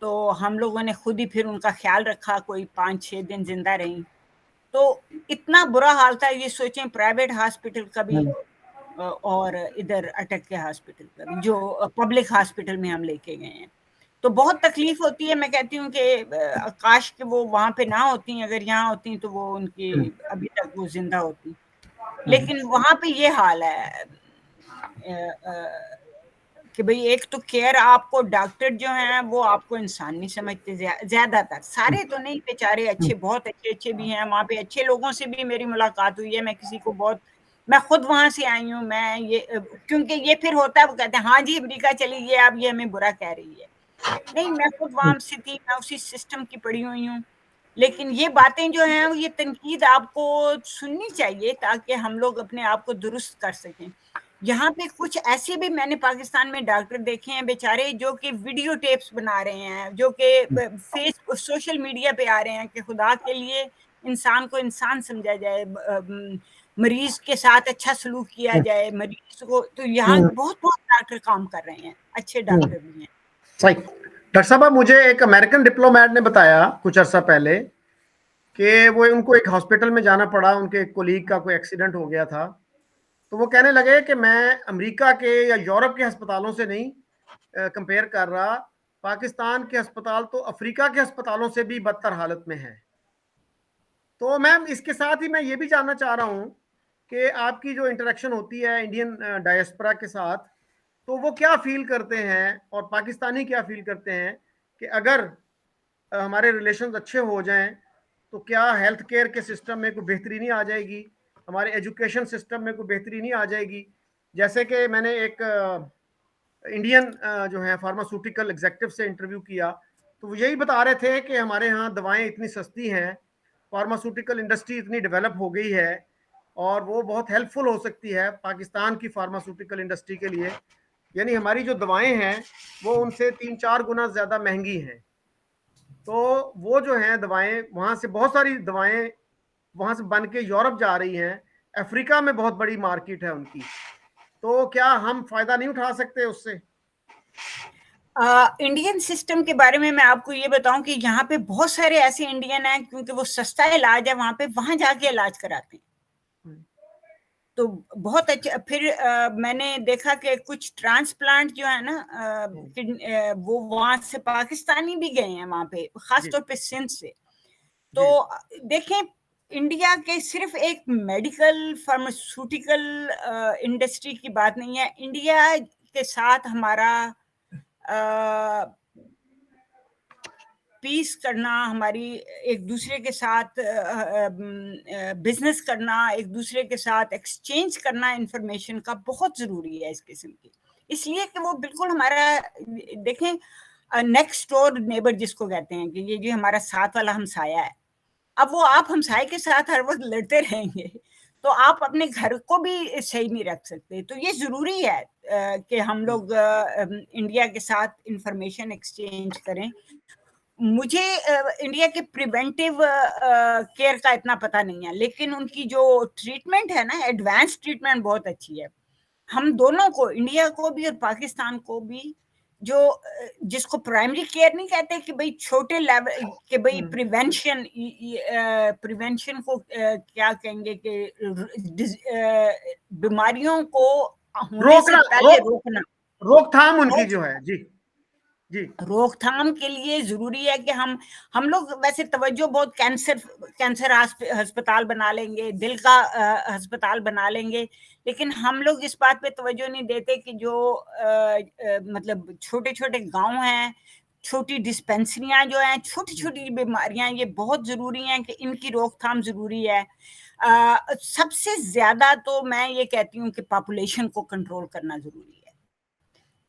تو ہم لوگوں نے خود ہی پھر ان کا خیال رکھا, کوئی 5-6 دن زندہ رہیں. تو اتنا برا حال تھا, یہ سوچیں پرائیویٹ ہاسپٹل کا بھی اور ادھر اٹک کے ہاسپٹل کا بھی, جو پبلک ہاسپٹل میں ہم لے کے گئے ہیں. تو بہت تکلیف ہوتی ہے. میں کہتی ہوں کہ کاش کہ وہ وہاں پہ نہ ہوتی, اگر یہاں ہوتی تو وہ ان کی ابھی تک وہ زندہ ہوتی. لیکن وہاں پہ یہ حال ہے کہ بھئی ایک تو کیئر, آپ کو ڈاکٹر جو ہیں وہ آپ کو انسان نہیں سمجھتے, زیادہ تر, سارے تو نہیں, بیچارے اچھے, بہت اچھے بھی ہیں وہاں پہ. اچھے لوگوں سے بھی میری ملاقات ہوئی ہے. میں کسی کو بہت, میں خود وہاں سے آئی ہوں, میں یہ کیونکہ یہ پھر ہوتا ہے, وہ کہتے ہیں ہاں جی امریکہ چلی گئی آپ, یہ ہمیں برا کہہ رہی ہے. نہیں, میں خود وہاں سے تھی, میں اسی سسٹم کی پڑھی ہوئی ہوں. لیکن یہ باتیں جو ہیں یہ تنقید آپ کو سننی چاہیے تاکہ ہم لوگ اپنے آپ کو درست کر سکیں. یہاں پہ کچھ ایسے بھی میں نے پاکستان میں ڈاکٹر دیکھے ہیں بیچارے, جو کہ ویڈیو ٹیپس بنا رہے ہیں, جو کہ سوشل میڈیا پہ آ رہے ہیں کہ خدا کے لیے انسان کو انسان سمجھا جائے, مریض کے ساتھ اچھا سلوک کیا جائے مریض کو. تو یہاں بہت ڈاکٹر کام کر رہے ہیں, اچھے ڈاکٹر بھی ہیں. صحیح. ڈاکٹر صاحب مجھے ایک امریکن ڈپلومیٹ نے بتایا کچھ عرصہ پہلے کہ وہ ان کو ایک ہاسپٹل میں جانا پڑا, ان کے ایک کولیگ کا کوئی ایکسیڈنٹ ہو گیا تھا. تو وہ کہنے لگے کہ میں امریکہ کے یا یورپ کے ہسپتالوں سے نہیں کمپیئر کر رہا, پاکستان کے ہسپتال تو افریقہ کے ہسپتالوں سے بھی بدتر حالت میں ہے. تو میم اس کے ساتھ ہی میں یہ بھی جاننا چاہ رہا ہوں کہ آپ کی جو انٹریکشن ہوتی ہے انڈین ڈائسپورا کے ساتھ, تو وہ کیا فیل کرتے ہیں اور پاکستانی کیا فیل کرتے ہیں کہ اگر ہمارے ریلیشنز اچھے ہو جائیں تو کیا ہیلتھ کیئر کے سسٹم میں کوئی بہتری نہیں آ جائے گی, ہمارے ایجوکیشن سسٹم میں کوئی بہتری نہیں آ جائے گی. جیسے کہ میں نے ایک انڈین جو ہے فارماسیوٹیکل ایگزیکٹو سے انٹرویو کیا, تو وہ یہی بتا رہے تھے کہ ہمارے ہاں دوائیں اتنی سستی ہیں, فارماسیوٹیکل انڈسٹری اتنی ڈیولپ ہو گئی ہے اور وہ بہت ہیلپ فل ہو سکتی ہے پاکستان کی فارماسیوٹیکل انڈسٹری کے لیے. یعنی ہماری جو دوائیں ہیں وہ ان سے 3-4 گنا زیادہ مہنگی ہیں. تو وہ جو ہیں دوائیں, وہاں سے بہت ساری دوائیں وہاں سے بن کے یورپ جا رہی ہیں, افریقہ میں بہت بڑی مارکیٹ ہے ان کی. تو کیا ہم فائدہ نہیں اٹھا سکتے اس سے؟ انڈین سسٹم کے بارے میں آپ کو یہ بتاؤں کہ یہاں پہ بہت سارے ایسے انڈین ہیں, کیونکہ وہ سستا علاج ہے وہاں پہ, وہاں جا کے علاج کراتے ہیں. تو بہت اچھا. پھر میں نے دیکھا کہ کچھ ٹرانسپلانٹ جو ہے نا وہ وہاں سے پاکستانی بھی گئے ہیں وہاں پہ, خاص طور پہ سندھ سے. تو دیکھیں انڈیا کے صرف ایک میڈیکل فارماسیوٹیکل انڈسٹری کی بات نہیں ہے, انڈیا کے ساتھ ہمارا پیس کرنا, ہماری ایک دوسرے کے ساتھ بزنس کرنا, ایک دوسرے کے ساتھ ایکسچینج کرنا انفارمیشن کا بہت ضروری ہے اس قسم کی. اس لیے کہ وہ بالکل ہمارا, دیکھیں نیکسٹ ڈور نیبر جس کو کہتے ہیں کہ یہ جو ہمارا ساتھ والا ہمسایہ ہے, अब वो आप हमसाये के साथ हर वक्त लड़ते रहेंगे तो आप अपने घर को भी सही नहीं रख सकते। तो ये ज़रूरी है कि हम लोग इंडिया के साथ इंफॉर्मेशन एक्सचेंज करें। मुझे इंडिया के प्रिवेंटिव केयर का इतना पता नहीं है, लेकिन उनकी जो ट्रीटमेंट है ना, एडवांस ट्रीटमेंट बहुत अच्छी है। हम दोनों को, इंडिया को भी और पाकिस्तान को भी, जो जिसको प्राइमरी केयर नहीं कहते कि भाई छोटे लेवल के, भाई प्रिवेंशन, प्रिवेंशन को क्या कहेंगे कि बीमारियों को होने से पहले रोकना, रोकथाम उनकी जो है। जी जी, रोकथाम के लिए जरूरी है कि हम लोग वैसे तवज्जो बहुत कैंसर अस्पताल बना लेंगे, दिल का अस्पताल बना लेंगे, लेकिन हम लोग इस बात पे तवज्जो नहीं देते कि जो मतलब छोटे छोटे गांव हैं, छोटी डिस्पेंसरियां जो हैं, छोटी छोटी बीमारियां, ये बहुत जरूरी हैं कि इनकी रोकथाम जरूरी है। सबसे ज्यादा तो मैं ये कहती हूँ कि पॉपुलेशन को कंट्रोल करना जरूरी है।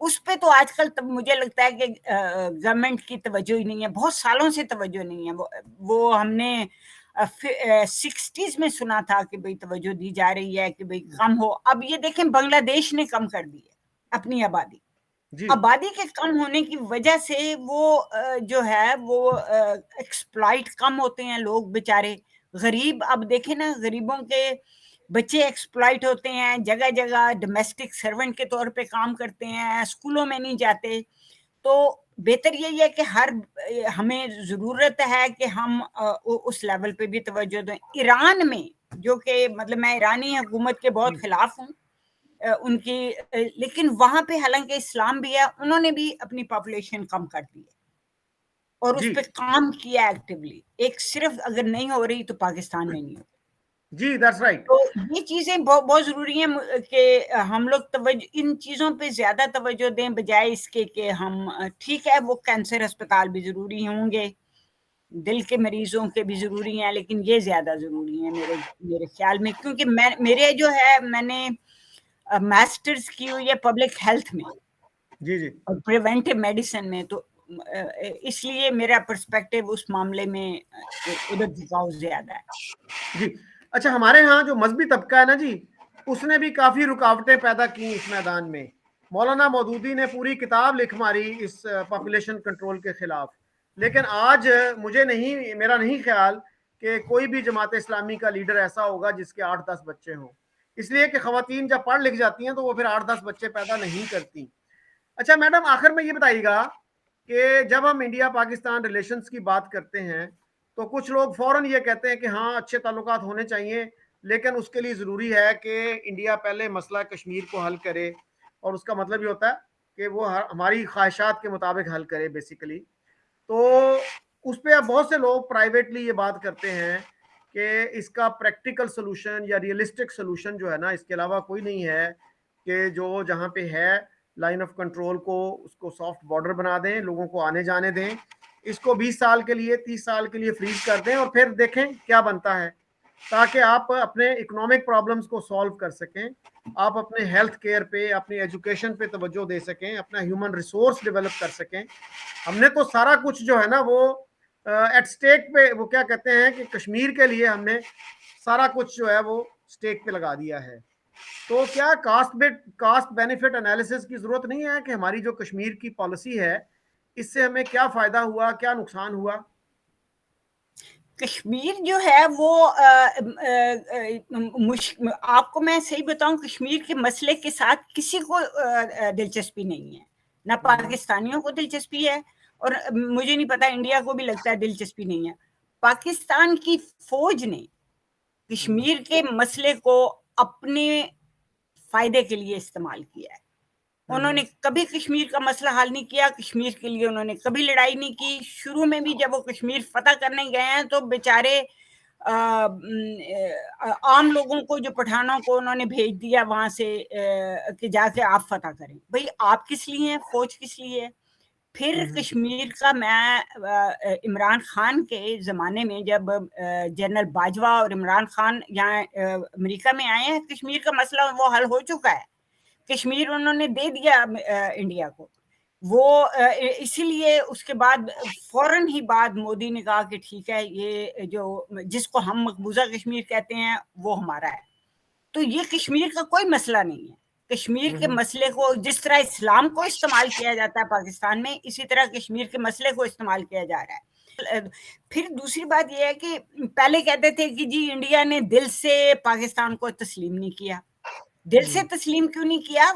उस पे तो आजकल तब मुझे लगता है कि गवर्नमेंट की तवज्जो ही नहीं है, बहुत सालों से तवज्जो नहीं है। वो हमने 60s में सुना था कि भाई तवज्जो दी जा रही है कि भाई कम हो। अब ये देखें, बांग्लादेश ने कम कर दी है अपनी आबादी। आबादी के कम होने की वजह से वो जो है वो एक्सप्लॉइट कम होते हैं लोग बेचारे, गरीब। अब देखें ना, गरीबों के बच्चे एक्सप्लॉइट होते हैं, जगह जगह डोमेस्टिक सर्वेंट के तौर पे काम करते हैं, स्कूलों में नहीं जाते। तो बेहतर यही है कि हमें जरूरत है कि हम उस लेवल पे भी तवज्जो दें। ईरान में, जो कि मतलब मैं ईरानी हुकूमत के बहुत खिलाफ हूँ उनकी, लेकिन वहां पे हालांकि इस्लाम भी है, उन्होंने भी अपनी पॉपुलेशन कम कर दी है और उस पर काम किया एक्टिवली। एक सिर्फ अगर नहीं हो रही तो पाकिस्तान में नहीं हो। जी, दैट्स राइट। तो ये चीजें बहुत जरूरी हैं कि हम लोग इन चीजों पे ज्यादा तवज्जो दें, बजाय इसके कि हम, ठीक है वो कैंसर अस्पताल भी जरूरी होंगे, दिल के मरीजों के भी जरूरी हैं, लेकिन ये ज्यादा जरूरी है मेरे ख्याल में। क्योंकि मेरे जो है, मैंने मास्टर्स की हुई है पब्लिक हेल्थ में, जी जी, और प्रिवेंटिव मेडिसिन में, तो इसलिए मेरा पर्सपेक्टिव उस मामले में उधर झुकाव ज्यादा है। जी। अच्छा, हमारे यहाँ जो मजहबी तबका है ना जी, उसने भी काफी रुकावटें पैदा की इस मैदान में। मौलाना मौदूदी ने पूरी किताब लिख मारी इस पॉपुलेशन कंट्रोल के खिलाफ, लेकिन आज मेरा नहीं ख्याल कि कोई भी जमात इस्लामी का लीडर ऐसा होगा जिसके 8-10 बच्चे हों, इसलिए कि खवातीन जब पढ़ लिख जाती हैं तो वो फिर 8-10 बच्चे पैदा नहीं करती। अच्छा मैडम, आखिर में ये बताइएगा कि जब हम इंडिया पाकिस्तान रिलेशंस की बात करते हैं तो कुछ लोग फौरन ये कहते हैं कि हाँ अच्छे ताल्लुकात होने चाहिए, लेकिन उसके लिए ज़रूरी है कि इंडिया पहले मसला कश्मीर को हल करे, और उसका मतलब ये होता है कि वो हमारी ख्वाहिशात के मुताबिक हल करे बेसिकली। तो उस पर अब बहुत से लोग प्राइवेटली ये बात करते हैं कि इसका प्रैक्टिकल सोल्यूशन या रियलिस्टिक सोल्यूशन जो है ना, इसके अलावा कोई नहीं है कि जो जहाँ पे है लाइन ऑफ कंट्रोल को, उसको सॉफ्ट बॉर्डर बना दें, लोगों को आने जाने दें, इसको 20 साल के लिए 30 साल के लिए फ्रीज कर दें और फिर देखें क्या बनता है, ताकि आप अपने इकोनॉमिक प्रॉब्लम्स को सॉल्व कर सकें, आप अपने हेल्थ केयर पे, अपनी एजुकेशन पे तवज्जो दे सकें, अपना ह्यूमन रिसोर्स डेवलप कर सकें। हमने तो सारा कुछ जो है ना वो एट स्टेक पे, वो क्या कहते हैं कि कश्मीर के लिए हमने सारा कुछ जो है वो स्टेक पे लगा दिया है। तो क्या कास्ट बेनिफिट एनालिसिस की जरूरत नहीं है कि हमारी जो कश्मीर की पॉलिसी है इससे हमें क्या फायदा हुआ, क्या नुकसान हुआ? कश्मीर जो है वो आपको मैं सही बताऊं, कश्मीर के मसले के साथ किसी को दिलचस्पी नहीं है, ना पाकिस्तानियों को दिलचस्पी है, और मुझे नहीं पता इंडिया को भी लगता है दिलचस्पी नहीं है। पाकिस्तान की फौज ने कश्मीर के मसले को अपने फायदे के लिए इस्तेमाल किया है। उन्होंने कभी कश्मीर का मसला हल नहीं किया, कश्मीर के लिए उन्होंने कभी लड़ाई नहीं की। शुरू में भी जब वो कश्मीर फतह करने गए हैं तो बेचारे आम लोगों को, जो पठानों को उन्होंने भेज दिया वहां से कि जाके आप फतह करें। भाई आप किस लिए हैं, फौज किस लिए है? फिर कश्मीर का, मैं इमरान खान के ज़माने में जब जनरल बाजवा और इमरान खान यहाँ अमेरिका में आए हैं, कश्मीर का मसला वो हल हो चुका है, कश्मीर उन्होंने दे दिया इंडिया को। وہ اسی لیے اس کے بعد فوراً ہی بعد مودی نے کہا کہ ٹھیک ہے یہ جو جس کو ہم مقبوضہ کشمیر کہتے ہیں وہ ہمارا ہے. تو یہ کشمیر کا کوئی مسئلہ نہیں ہے. کشمیر کے مسئلے کو جس طرح اسلام کو استعمال کیا جاتا ہے پاکستان میں، اسی طرح کشمیر کے مسئلے کو استعمال کیا جا رہا ہے. پھر دوسری بات یہ ہے کہ پہلے کہتے تھے کہ جی انڈیا نے دل سے پاکستان کو تسلیم نہیں کیا. دل سے تسلیم کیوں نہیں کیا؟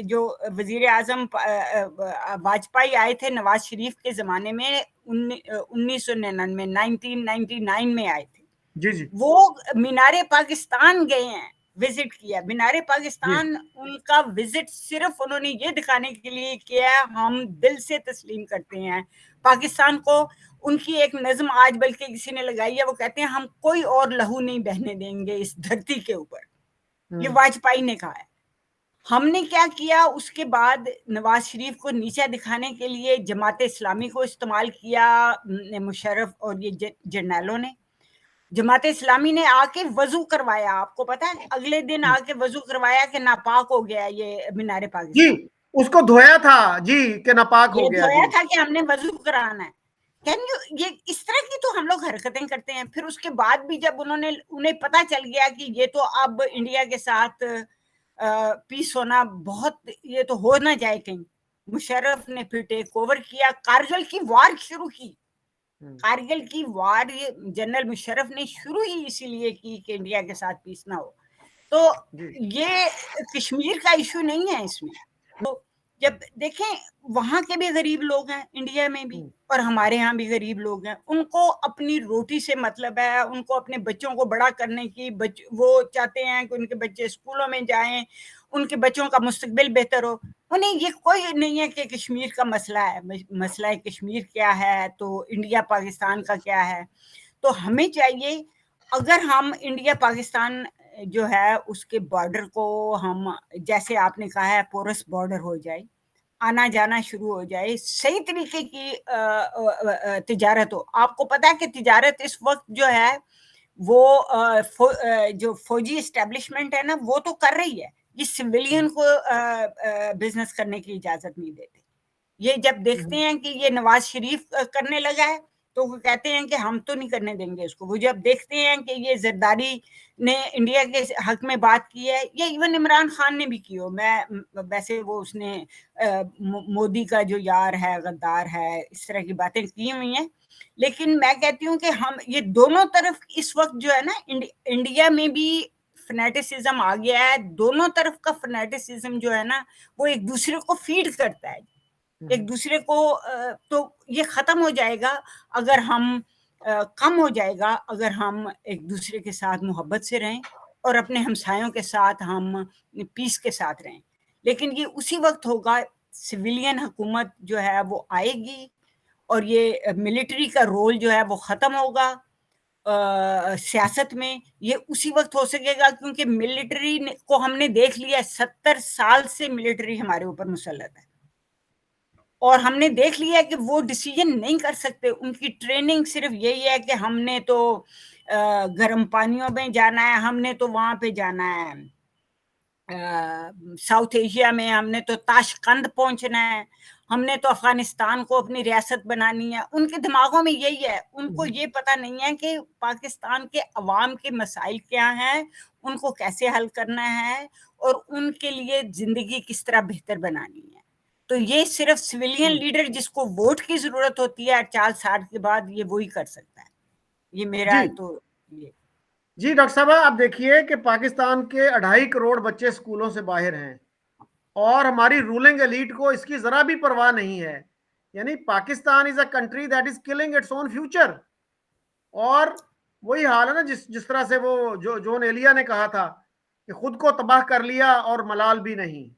جو وزیر اعظم واجپئی آئے تھے نواز شریف کے زمانے میں 1999 میں آئے تھے. جی جی وہ مینار پاکستان گئے ہیں، وزٹ کیا. مینار پاکستان ان کا وزٹ صرف انہوں نے یہ دکھانے کے لیے کیا ہم دل سے تسلیم کرتے ہیں پاکستان کو. ان کی ایک نظم آج بلکہ کسی نے لگائی ہے، وہ کہتے ہیں ہم کوئی اور لہو نہیں بہنے دیں گے اس دھرتی کے اوپر. یہ واجپئی نے کہا ہے. ہم نے کیا کیا اس کے بعد؟ نواز شریف کو نیچا دکھانے کے لیے جماعت اسلامی کو استعمال کیا مشرف اور یہ جرنیلوں نے. جماعت اسلامی نے آ کے وضو کروایا، آپ کو پتا ہے اگلے دن آ کے وضو کروایا کہ ناپاک ہو گیا یہ مینار پاکستان. جی اس کو دھویا تھا جی کہ ناپاک ہو گیا. دھویا تھا کہ ہم نے وضو کرانا ہے. یہ اس طرح کی تو ہم لوگ حرکتیں کرتے ہیں. پھر اس کے بعد بھی جب انہیں پتا چل گیا کہ یہ تو اب انڈیا کے ساتھ پیس ہونا بہت، یہ تو ہو نہ جائے کہیں، مشرف نے پھر ٹیک اوور کیا، کارگل کی وار شروع کی. کارگل کی وار جنرل مشرف نے شروع ہی اسی لیے کی کہ انڈیا کے ساتھ پیس نہ ہو. تو یہ کشمیر کا ایشو نہیں ہے اس میں. تو جب دیکھیں وہاں کے بھی غریب لوگ ہیں انڈیا میں بھی، اور ہمارے ہاں بھی غریب لوگ ہیں. ان کو اپنی روٹی سے مطلب ہے، ان کو اپنے بچوں کو بڑا کرنے کی، وہ چاہتے ہیں کہ ان کے بچے اسکولوں میں جائیں، ان کے بچوں کا مستقبل بہتر ہو. انہیں یہ کوئی نہیں ہے کہ کشمیر کا مسئلہ ہے. مسئلہ کشمیر کیا ہے تو انڈیا پاکستان کا کیا ہے. تو ہمیں چاہیے اگر ہم انڈیا پاکستان جو ہے اس کے بارڈر کو ہم جیسے آپ نے کہا ہے پورس بارڈر ہو جائے، آنا جانا شروع ہو جائے، صحیح طریقے کی تجارت ہو. آپ کو پتا ہے کہ تجارت اس وقت جو ہے وہ جو فوجی اسٹیبلشمنٹ ہے نا وہ تو کر رہی ہے، یہ سویلین کو بزنس کرنے کی اجازت نہیں دیتے. یہ جب دیکھتے ہیں کہ یہ نواز شریف کرنے لگا ہے تو وہ کہتے ہیں کہ ہم تو نہیں کرنے دیں گے اس کو. وہ جب دیکھتے ہیں کہ یہ زرداری نے انڈیا کے حق میں بات کی ہے، یا ایون عمران خان نے بھی کی ہو، میں ویسے وہ اس نے مودی کا جو یار ہے، غدار ہے، اس طرح کی باتیں کی ہوئی ہیں. لیکن میں کہتی ہوں کہ ہم یہ دونوں طرف اس وقت جو ہے نا انڈیا میں بھی فنیٹسزم آ گیا ہے. دونوں طرف کا فنیٹسزم جو ہے نا وہ ایک دوسرے کو فیڈ کرتا ہے، ایک دوسرے کو. تو یہ ختم ہو جائے گا اگر ہم کم ہو جائے گا اگر ہم ایک دوسرے کے ساتھ محبت سے رہیں اور اپنے ہمسایوں کے ساتھ ہم پیس کے ساتھ رہیں. لیکن یہ اسی وقت ہوگا سویلین حکومت جو ہے وہ آئے گی اور یہ ملٹری کا رول جو ہے وہ ختم ہوگا سیاست میں. یہ اسی وقت ہو سکے گا کیونکہ ملٹری کو ہم نے دیکھ لیا 70 سال سے ملٹری ہمارے اوپر مسلط ہے، اور ہم نے دیکھ لیا کہ وہ ڈیسیجن نہیں کر سکتے. ان کی ٹریننگ صرف یہی ہے کہ ہم نے تو گرم پانیوں میں جانا ہے، ہم نے تو وہاں پہ جانا ہے ساؤتھ ایشیا میں، ہم نے تو تاشقند پہنچنا ہے، ہم نے تو افغانستان کو اپنی ریاست بنانی ہے. ان کے دماغوں میں یہی ہے. ان کو یہ پتہ نہیں ہے کہ پاکستان کے عوام کے مسائل کیا ہیں، ان کو کیسے حل کرنا ہے اور ان کے لیے زندگی کس طرح بہتر بنانی ہے. تو یہ صرف سویلین لیڈر جس کو ووٹ کی ضرورت ہوتی ہے 4 سال کے بعد، یہ وہی کر سکتا ہے. یہ میرا تو جی ڈاکٹر صاحب آپ دیکھیے کہ پاکستان کے 2.5 کروڑ بچے اسکولوں سے باہر ہیں اور ہماری رولنگ ایلیٹ کو اس کی ذرا بھی پرواہ نہیں ہے. یعنی Pakistan is a country that is killing its own future. اور وہی حال ہے نا جس طرح سے وہ جون ایلیا نے کہا تھا کہ خود کو تباہ کر لیا اور ملال بھی نہیں.